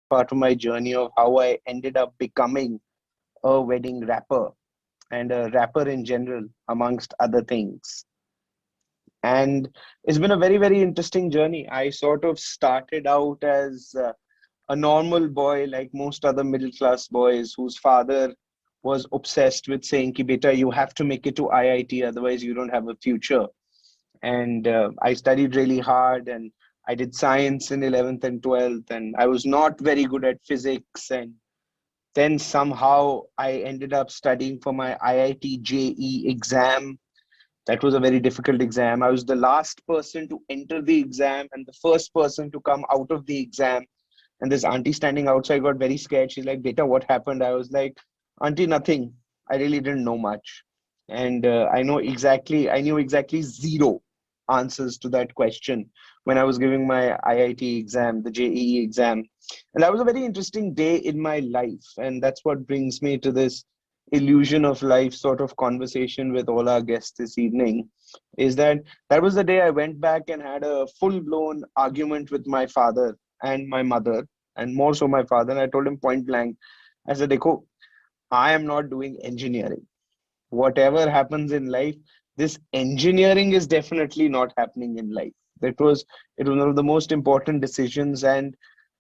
part of my journey of how I ended up becoming a wedding rapper and a rapper in general, amongst other things. And it's been a very, very interesting journey. I sort of started out as a normal boy, like most other middle class boys, whose father was obsessed with saying, Ki beta, you have to make it to IIT, otherwise you don't have a future. And I studied really hard, and I did science in 11th and 12th, and I was not very good at physics. And then somehow I ended up studying for my IIT JE exam. That was a very difficult exam. I was the last person to enter the exam and the first person to come out of the exam. And this auntie standing outside got very scared. She's like, Beta, what happened? I was like, Auntie, nothing. I really didn't know much. And I knew exactly zero answers to that question when I was giving my IIT exam, the JEE exam. And that was a very interesting day in my life. And that's what brings me to this illusion of life sort of conversation with all our guests this evening, is that that was the day I went back and had a full blown argument with my father and my mother, and more so my father. And I told him point blank, I said, Dekho, I am not doing engineering. Whatever happens in life, this engineering is definitely not happening in life. It was one of the most important decisions and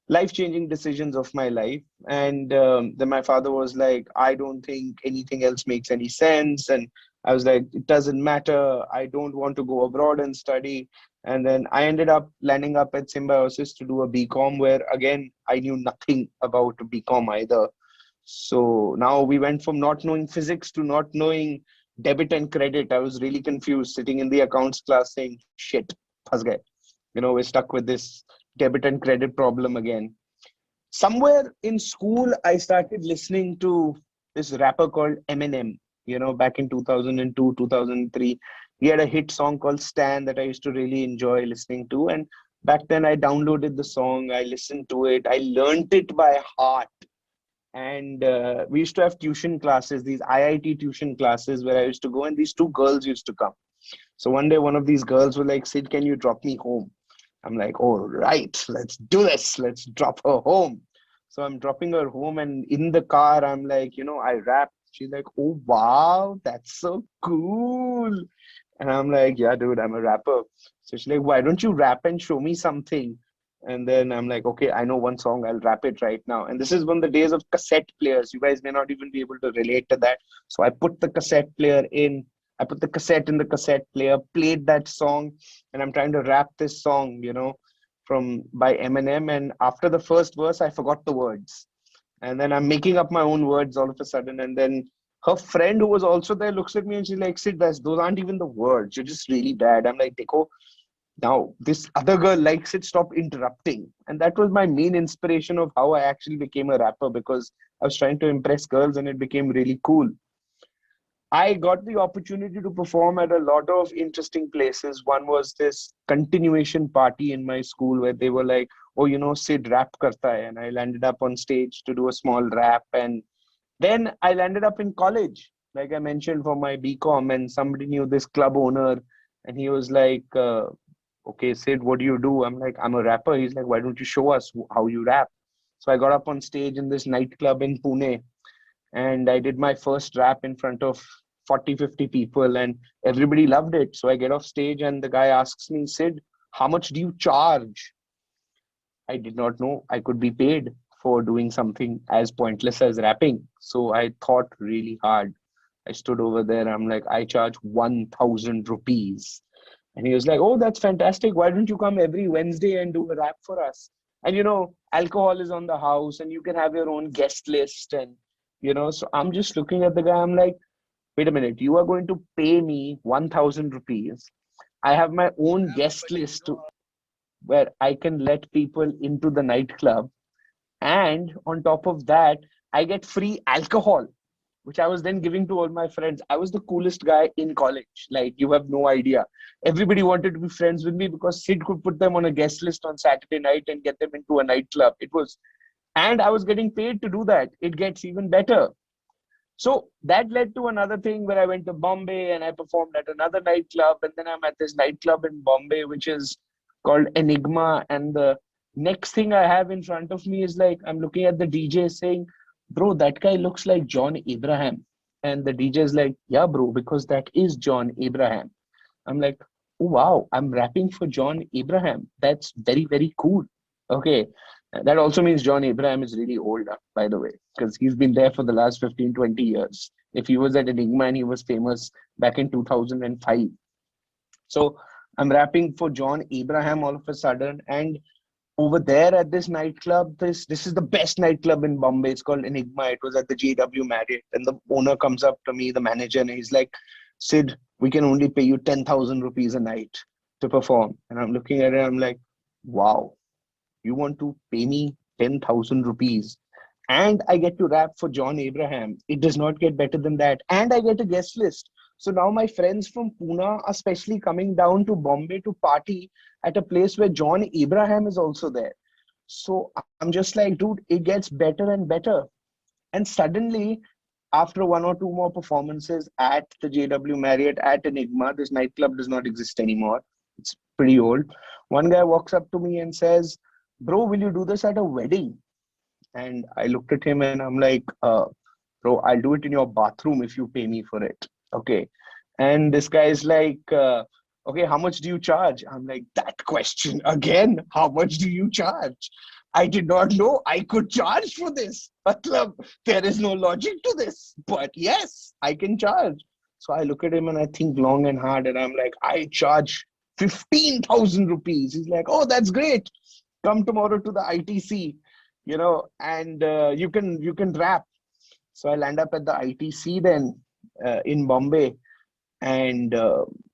life-changing decisions of my life. And then my father was like, I don't think anything else makes any sense. And I was like, it doesn't matter. I don't want to go abroad and study. And then I ended up landing up at Symbiosis to do a BCom, where again, I knew nothing about BCom either. So now we went from not knowing physics to not knowing debit and credit. I was really confused sitting in the accounts class saying, shit, phas gaye. We're stuck with this debit and credit problem again. Somewhere in school, I started listening to this rapper called Eminem, back in 2002, 2003. He had a hit song called Stan that I used to really enjoy listening to. And back then, I downloaded the song, I listened to it, I learned it by heart. And we used to have tuition classes, these IIT tuition classes where I used to go, and these two girls used to come. So one day, one of these girls was like, Sid, can you drop me home? I'm like, all right, let's do this. Let's drop her home. So I'm dropping her home, and in the car, I'm like, I rap. She's like, oh, wow, that's so cool. And I'm like, yeah, dude, I'm a rapper. So she's like, why don't you rap and show me something? And then I'm like, okay, I know one song, I'll rap it right now. And this is one of the days of cassette players. You guys may not even be able to relate to that. So I put the cassette player in, I put the cassette in the cassette player, played that song, and I'm trying to rap this song, from by Eminem. And after the first verse, I forgot the words. And then I'm making up my own words all of a sudden. And then her friend who was also there looks at me and she's like, Sid, those aren't even the words. You're just really bad. I'm like, Dekho, now this other girl likes it, stop interrupting. And that was my main inspiration of how I actually became a rapper, because I was trying to impress girls and it became really cool. I got the opportunity to perform at a lot of interesting places. One was this continuation party in my school where they were like, oh, Sid rap karta hai. And I landed up on stage to do a small rap. And then I landed up in college, like I mentioned, for my BCom. And somebody knew this club owner. And he was like, okay, Sid, what do you do? I'm like, I'm a rapper. He's like, why don't you show us how you rap? So I got up on stage in this nightclub in Pune, and I did my first rap in front of 40, 50 people, and everybody loved it. So I get off stage and the guy asks me, Sid, how much do you charge? I did not know I could be paid for doing something as pointless as rapping. So I thought really hard. I stood over there. I'm like, I charge 1,000 rupees. And he was like, oh, that's fantastic. Why don't you come every Wednesday and do a rap for us? And, alcohol is on the house and you can have your own guest list. And, so I'm just looking at the guy. I'm like, wait a minute, you are going to pay me 1,000 rupees. I have my own guest list where I can let people into the nightclub. And on top of that, I get free alcohol, which I was then giving to all my friends. I was the coolest guy in college. Like, you have no idea. Everybody wanted to be friends with me because Sid could put them on a guest list on Saturday night and get them into a nightclub. And I was getting paid to do that. It gets even better. So that led to another thing where I went to Bombay and I performed at another nightclub. And then I'm at this nightclub in Bombay, which is called Enigma. And the Next thing I have in front of me is like, I'm looking at the DJ saying, bro, that guy looks like John Abraham. And the DJ is like, yeah, bro, because that is John Abraham. I'm like, oh, wow, I'm rapping for John Abraham. That's very, very cool. Okay. That also means John Abraham is really old, by the way, because he's been there for the last 15, 20 years. If he was at Enigma and he was famous back in 2005. So I'm rapping for John Abraham all of a sudden. And over there at this nightclub, this is the best nightclub in Bombay. It's called Enigma. It was at the JW Marriott. And the owner comes up to me, the manager, and he's like, Sid, we can only pay you 10,000 rupees a night to perform. And I'm looking at it, I'm like, wow, you want to pay me 10,000 rupees? And I get to rap for John Abraham. It does not get better than that. And I get a guest list. So now my friends from Pune are especially coming down to Bombay to party at a place where John Abraham is also there. So I'm just like, dude, it gets better and better. And suddenly, after one or two more performances at the JW Marriott at Enigma, this nightclub does not exist anymore. It's pretty old. One guy walks up to me and says, bro, will you do this at a wedding? And I looked at him and I'm like, bro, I'll do it in your bathroom if you pay me for it. Okay. And this guy is like, okay, how much do you charge? I'm like, that question again, how much do you charge? I did not know I could charge for this. Matlab, there is no logic to this, but yes, I can charge. So I look at him and I think long and hard and I'm like, I charge 15,000 rupees. He's like, oh, that's great. Come tomorrow to the ITC, and you can rap. So I land up at the ITC then in Bombay, and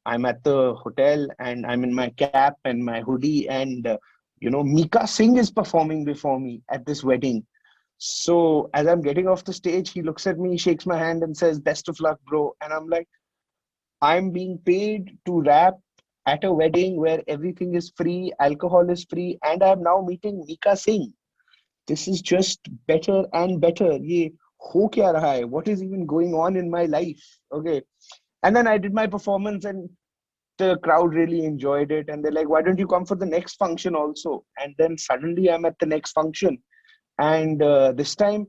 I'm at the hotel and I'm in my cap and my hoodie, and Mika Singh is performing before me at this wedding. So as I'm getting off the stage, he looks at me, shakes my hand, and says, "Best of luck, bro." And I'm like, I'm being paid to rap at a wedding where everything is free, alcohol is free, and I'm now meeting Mika Singh. This is just better and better. Ye ho kya raha hai? What is even going on in my life? Okay. And then I did my performance and the crowd really enjoyed it. And they're like, why don't you come for the next function also? And then suddenly I'm at the next function. And this time,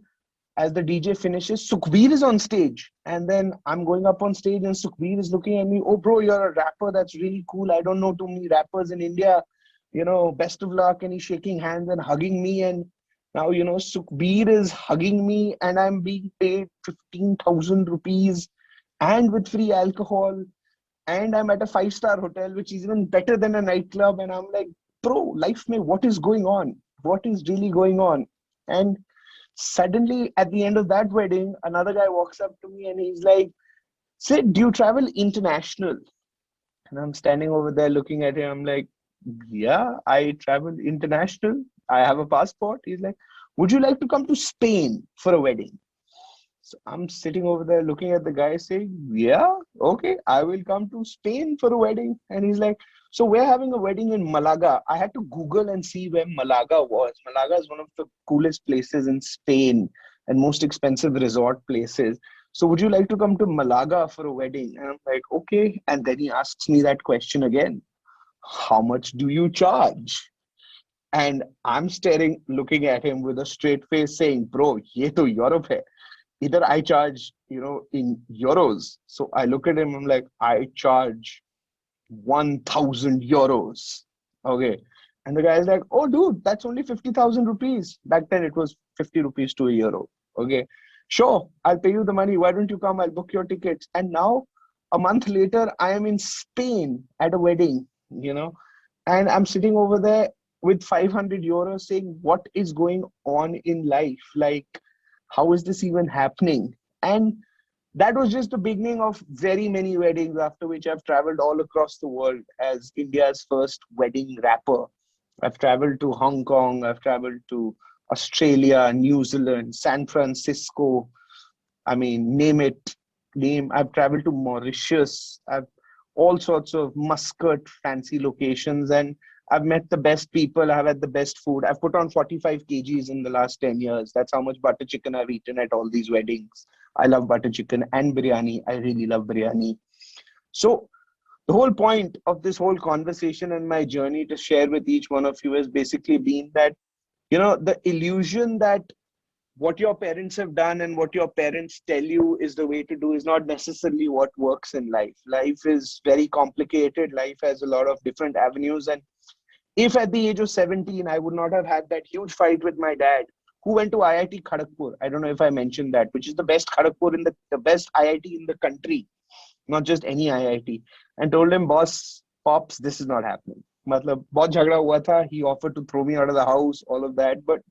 as the DJ finishes, Sukhbir is on stage. And then I'm going up on stage and Sukhbir is looking at me. Oh, bro, you're a rapper. That's really cool. I don't know too many rappers in India. Best of luck. And he's shaking hands and hugging me. And now, Sukhbir is hugging me and I'm being paid 15,000 rupees and with free alcohol. And I'm at a five-star hotel, which is even better than a nightclub. And I'm like, bro, life mein, what is going on? What is really going on? And suddenly, at the end of that wedding, another guy walks up to me and he's like, Sid, do you travel international? And I'm standing over there looking at him. I'm like, yeah, I travel international. I have a passport. He's like, would you like to come to Spain for a wedding? So I'm sitting over there looking at the guy saying, yeah, okay, I will come to Spain for a wedding. And he's like, so we're having a wedding in Malaga. I had to Google and see where Malaga was. Malaga is one of the coolest places in Spain and most expensive resort places. So would you like to come to Malaga for a wedding? And I'm like, okay. And then he asks me that question again. How much do you charge? And I'm staring, looking at him with a straight face saying, bro, ye to Europe hai. Either I charge, in euros. So I look at him, I'm like, I charge 1,000 euros. Okay. And the guy's like, oh, dude, that's only 50,000 rupees. Back then it was 50 rupees to a euro. Okay. Sure, I'll pay you the money. Why don't you come? I'll book your tickets. And now, a month later, I am in Spain at a wedding, and I'm sitting over there with 500 euros saying, what is going on in life? Like, how is this even happening? And that was just the beginning of very many weddings, after which I've traveled all across the world as India's first wedding rapper. I've traveled to Hong Kong, I've traveled to Australia, New Zealand, San Francisco. I mean, name it. I've traveled to Mauritius. I've all sorts of Muscat, fancy locations, and I've met the best people. I've had the best food. I've put on 45 kgs in the last 10 years. That's how much butter chicken I've eaten at all these weddings. I love butter chicken and biryani. I really love biryani. So The whole point of this whole conversation and my journey to share with each one of you has basically been that, the illusion that what your parents have done and what your parents tell you is the way to do is not necessarily what works in life. Life is very complicated. Life has a lot of different avenues. And if at the age of 17, I would not have had that huge fight with my dad, who went to IIT Kharagpur. I don't know if I mentioned that, which is the best Kharagpur the best IIT in the country, not just any IIT, and told him, boss, pops, this is not happening. Matlab, bahut jhagda hua tha. He offered to throw me out of the house, all of that. But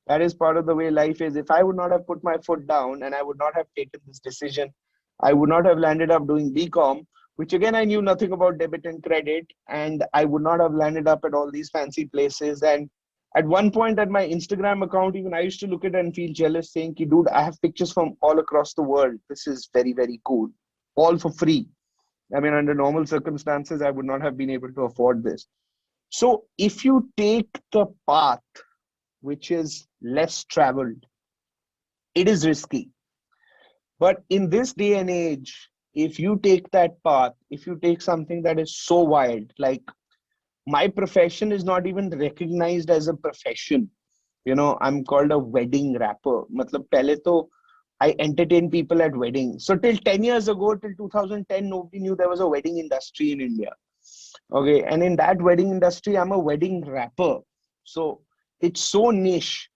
that is part of the way life is. If I would not have put my foot down and I would not have taken this decision, I would not have landed up doing BCom, which again, I knew nothing about debit and credit, and I would not have landed up at all these fancy places. And at one point at my Instagram account, even I used to look at it and feel jealous, saying, dude, I have pictures from all across the world. This is very, very cool. All for free. I mean, under normal circumstances, I would not have been able to afford this. So if you take the path which is less traveled, it is risky. But in this day and age, if you take that path, if you take something that is so wild, like my profession is not even recognized as a profession. I'm called a wedding rapper. Matlab, pehle to I entertain people at weddings. So till 10 years ago, till 2010, nobody knew there was a wedding industry in India. Okay. And in that wedding industry, I'm a wedding rapper. So it's so niche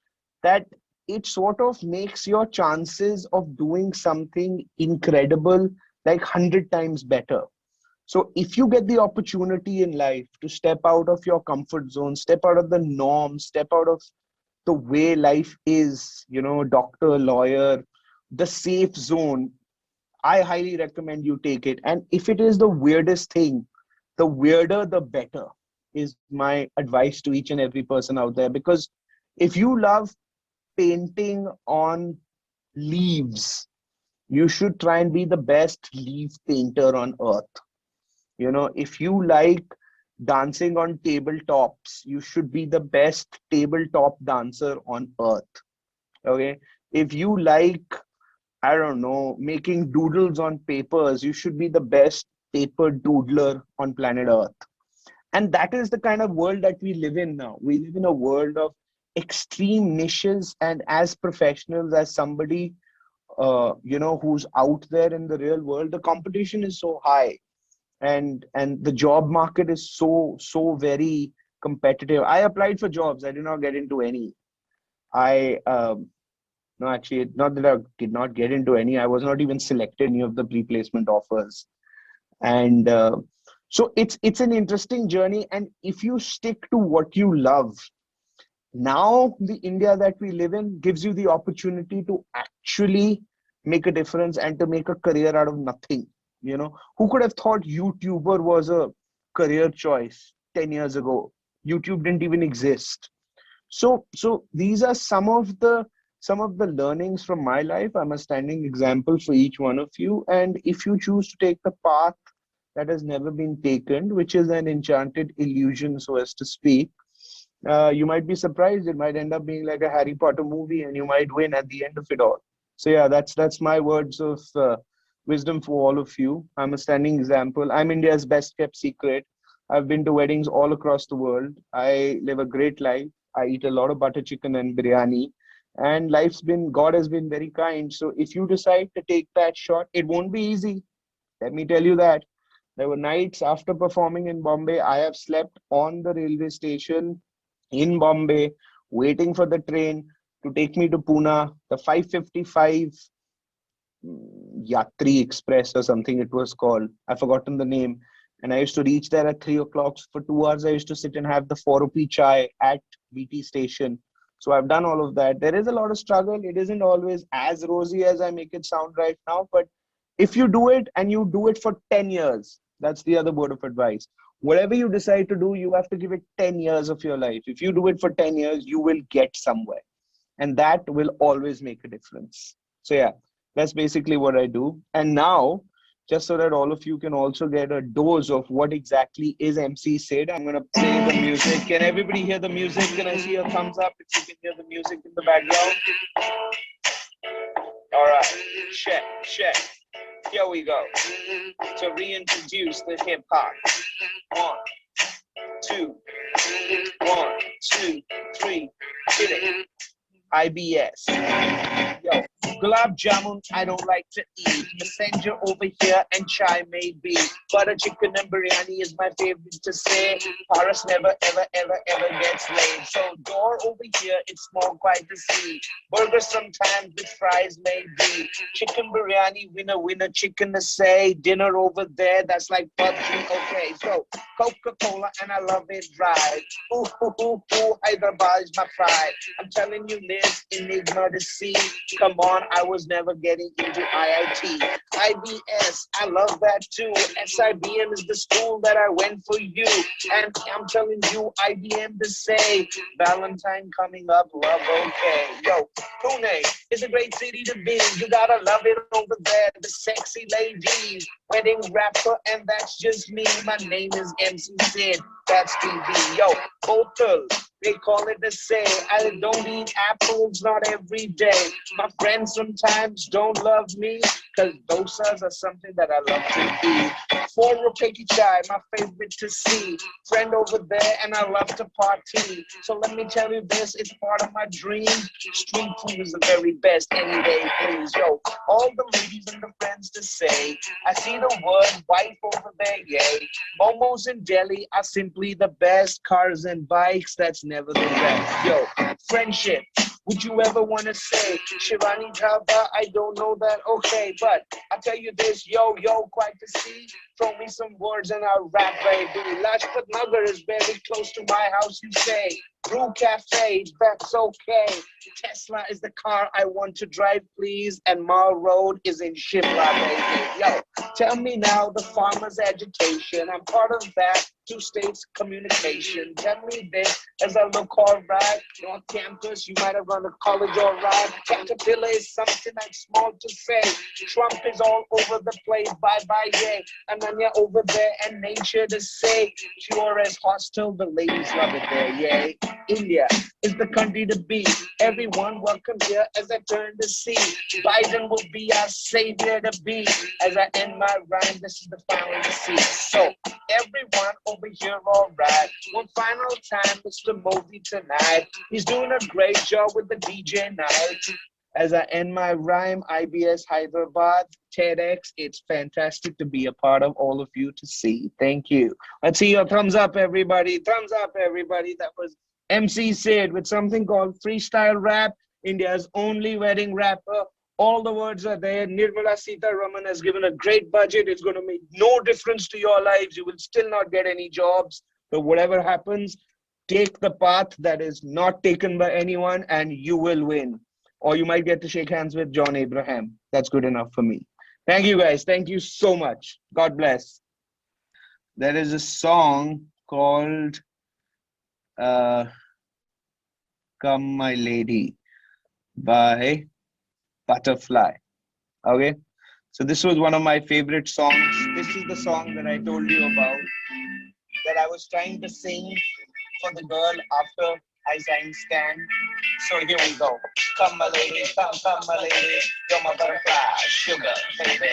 that it sort of makes your chances of doing something incredible like 100 times better. So if you get the opportunity in life to step out of your comfort zone, step out of the norm, step out of the way life is, doctor, lawyer, the safe zone, I highly recommend you take it. And if it is the weirdest thing, the weirder, the better, is my advice to each and every person out there. Because if you love painting on leaves, you should try and be the best leaf painter on earth. If you like dancing on tabletops, you should be the best tabletop dancer on earth. Okay. If you like, I don't know, making doodles on papers, you should be the best paper doodler on planet Earth. And that is the kind of world that we live in now. We live in a world of extreme niches. And as professionals, as somebody, who's out there in the real world, the competition is so high. And the job market is so very competitive. I applied for jobs. I did not get into any. I No, actually, not that I did not get into any. I was not even selected any of the pre-placement offers. And so it's an interesting journey. And if you stick to what you love, now the India that we live in gives you the opportunity to actually make a difference and to make a career out of nothing. Who could have thought YouTuber was a career choice 10 years ago? YouTube didn't even exist. So these are some of the learnings from my life. I'm a standing example for each one of you. And if you choose to take the path that has never been taken, which is an enchanted illusion, so as to speak, you might be surprised. It might end up being like a Harry Potter movie, and you might win at the end of it all. So yeah, that's my words of wisdom for all of you. I'm a standing example. I'm India's best kept secret. I've been to weddings all across the world. I live a great life. I eat a lot of butter chicken and biryani. And God has been very kind. So if you decide to take that shot, it won't be easy. Let me tell you that. There were nights after performing in Bombay, I have slept on the railway station in Bombay, waiting for the train to take me to Pune, the 5:55 Yatri Express or something it was called. I've forgotten the name. And I used to reach there at 3 o'clock. For 2 hours, I used to sit and have the 4 rupee chai at BT station. So I've done all of that. There is a lot of struggle. It isn't always as rosy as I make it sound right now. But if you do it and you do it for 10 years, that's the other word of advice. Whatever you decide to do, you have to give it 10 years of your life. If you do it for 10 years, you will get somewhere. And that will always make a difference. So yeah, that's basically what I do. And now, just so that all of you can also get a dose of what exactly is MC SID, I'm going to play the music. Can everybody hear the music? Can I see a thumbs up if you can hear the music in the background? All right, check. Here we go. To reintroduce the hip hop. 1, 2, 1, 2, 3, hit it. IBS. Yo, gulab jamun I don't like to eat. Messenger over here and chai maybe. Butter chicken and biryani is my favorite to say. Paris never ever ever ever gets laid. So door over here it's small quite to see. Burger sometimes with fries maybe. Chicken biryani winner chicken to say. Dinner over there that's like PUBG. Okay, so Coca-Cola and I love it dry. Ooh, ooh, ooh, ooh, Hyderabad is my pride. I'm telling you this, enigma to see. Come on, I was never getting into IIT. IBS, I love that too. SIBM is the school that I went for you. And I'm telling you, IBM to say, Valentine coming up, love okay. Yo, Pune is a great city to be. You gotta love it over there, the sexy ladies. Wedding rapper, and that's just me. My name is MC SID, that's TV. Yo, Hotel, they call it the say. I don't eat apples, not every day. My friends sometimes don't love me, cause dosas are something that I love to eat. 4 Rupeki chai, my favorite to see. Friend over there, and I love to party. So let me tell you this, it's part of my dream. Street food is the very best any day, please. Yo, all the ladies and the friends to say, I see the word wife over there, yay. Momos in Delhi are simply the best. Cars and bikes, that's never the best. Yo, friendship. Would you ever want to say Shivani Dhaba? I don't know that, okay, but I'll tell you this, yo, quite to see. Throw me some words and I'll rap, baby. Lajpat Nagar is very close to my house, you say. Brew Cafe, that's okay. Tesla is the car I want to drive, please. And Mall Road is in Shimla, baby. Yo, tell me now the farmers' agitation. I'm part of that. 2 states communication. Tell me this as I look all right. North Campus, you might have run a college all right. Caterpillar is something that's small to say. Trump is all over the place. Bye, yay. Ananya over there and nature to say. Pure as hostile, the ladies love it there, yay. India is the country to be. Everyone welcome here as I turn to see. Biden will be our savior to be. As I end my rhyme, this is the final to see. So, everyone over here, all right. One final time, Mr. Modi tonight. He's doing a great job with the DJ night. As I end my rhyme, IBS Hyderabad, TEDx, it's fantastic to be a part of all of you to see. Thank you. Let's see your thumbs up, everybody. Thumbs up, everybody. That was MC SID with something called freestyle rap, India's only wedding rapper. All the words are there. Nirmala Sitharaman has given a great budget. It's going to make no difference to your lives. You will still not get any jobs. But whatever happens, take the path that is not taken by anyone and you will win. Or you might get to shake hands with John Abraham. That's good enough for me. Thank you, guys. Thank you so much. God bless. There is a song called Come My Lady by Butterfly. Okay, so this was one of my favorite songs. This is the song that I told you about, that I was trying to sing for the girl after I sang Scan. So here we go. Come my lady, come my lady, you're my butterfly, sugar, baby.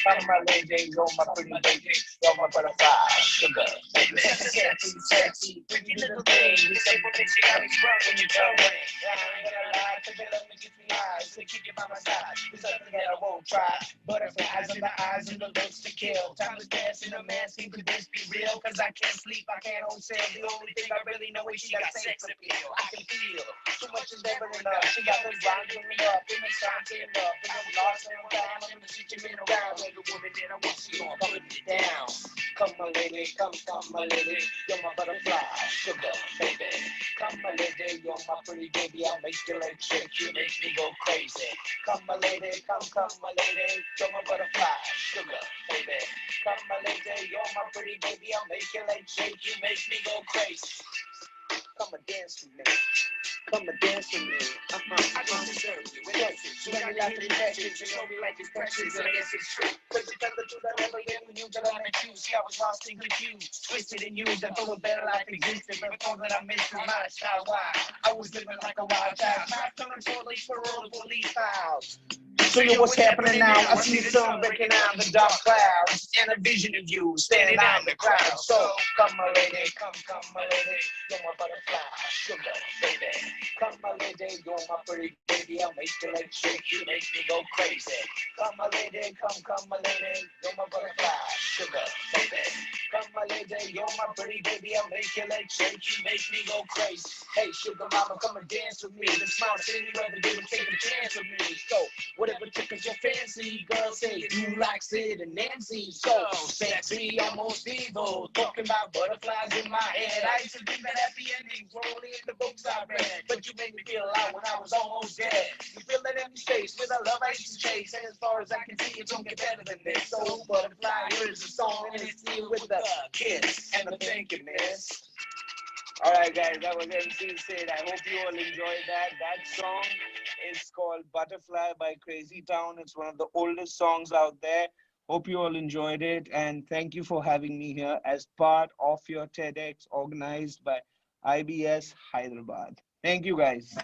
Come my lady, you're my pretty baby, you're my butterfly, sugar, baby. Sexy, pretty little thing. You say what makes you got me sprung when you come in. I ain't gonna lie, cause you love me, gives me eyes, so keep you by my side. There's something that I won't try. Butterflies in the eyes and the looks to kill. Time is passing, a man seems to this be real. Cause I can't sleep, I can't hold still. The only thing I really know is she got sex appeal. I can feel too much is never enough. She got them grinding up, in the time to up. And I'm lost and I'm down, I'm in the situation around. Like a woman that I want, she gon' put me down. Come my lady, come my lady. You're my butterfly, sugar, baby. Come my lady, you're my pretty baby. I'll make your legs shake, you make me go crazy. Come my lady, come my lady. You're my butterfly, sugar, baby. Come my lady, you're my pretty baby. I'll make your legs shake, you make me go crazy. Come and dance with me. Come and dance with me. I don't deserve you. Yes, you got me like the precious. You show me like it's precious, and I guess it's true. Cause you tell the truth, I never get when you that I met you. See, I was lost and confused, twisted and used. I thought a better life existed, but before that I missed my lifestyle. Why? I was living like a wild child. My tongue totally for all the police files. So yo, what's happening now? I see the sun breaking out the dark clouds, and a vision of you standing out in the crowd. So come my lady, come my lady, you're my butterfly, sugar baby. Come my lady, you're my pretty baby. I'll make your legs shake, you make me go crazy. Come my lady, come my lady, you're my butterfly, sugar baby. Come my lady, you're my pretty baby. I'll make your legs shake, you make me go crazy. Hey sugar mama, come and dance with me. The smile city where the baby take a chance with me. So whatever tickles your fancy, girl say you like Sid and Nancy. So sexy, almost evil, talking about butterflies in my head. I used to think that happy endings were only in the books I read, but you made me feel alive when I was almost dead. You fill that empty space with a love I used to chase, and as far as I can see, it don't get better than this. So butterfly, here's a song, and it's you with the kiss and the thinkingness. All right, guys, that was MC SID. I hope you all enjoyed that. That song is called Butterfly by Crazy Town. It's one of the oldest songs out there. Hope you all enjoyed it. And thank you for having me here as part of your TEDx organized by IBS Hyderabad. Thank you, guys.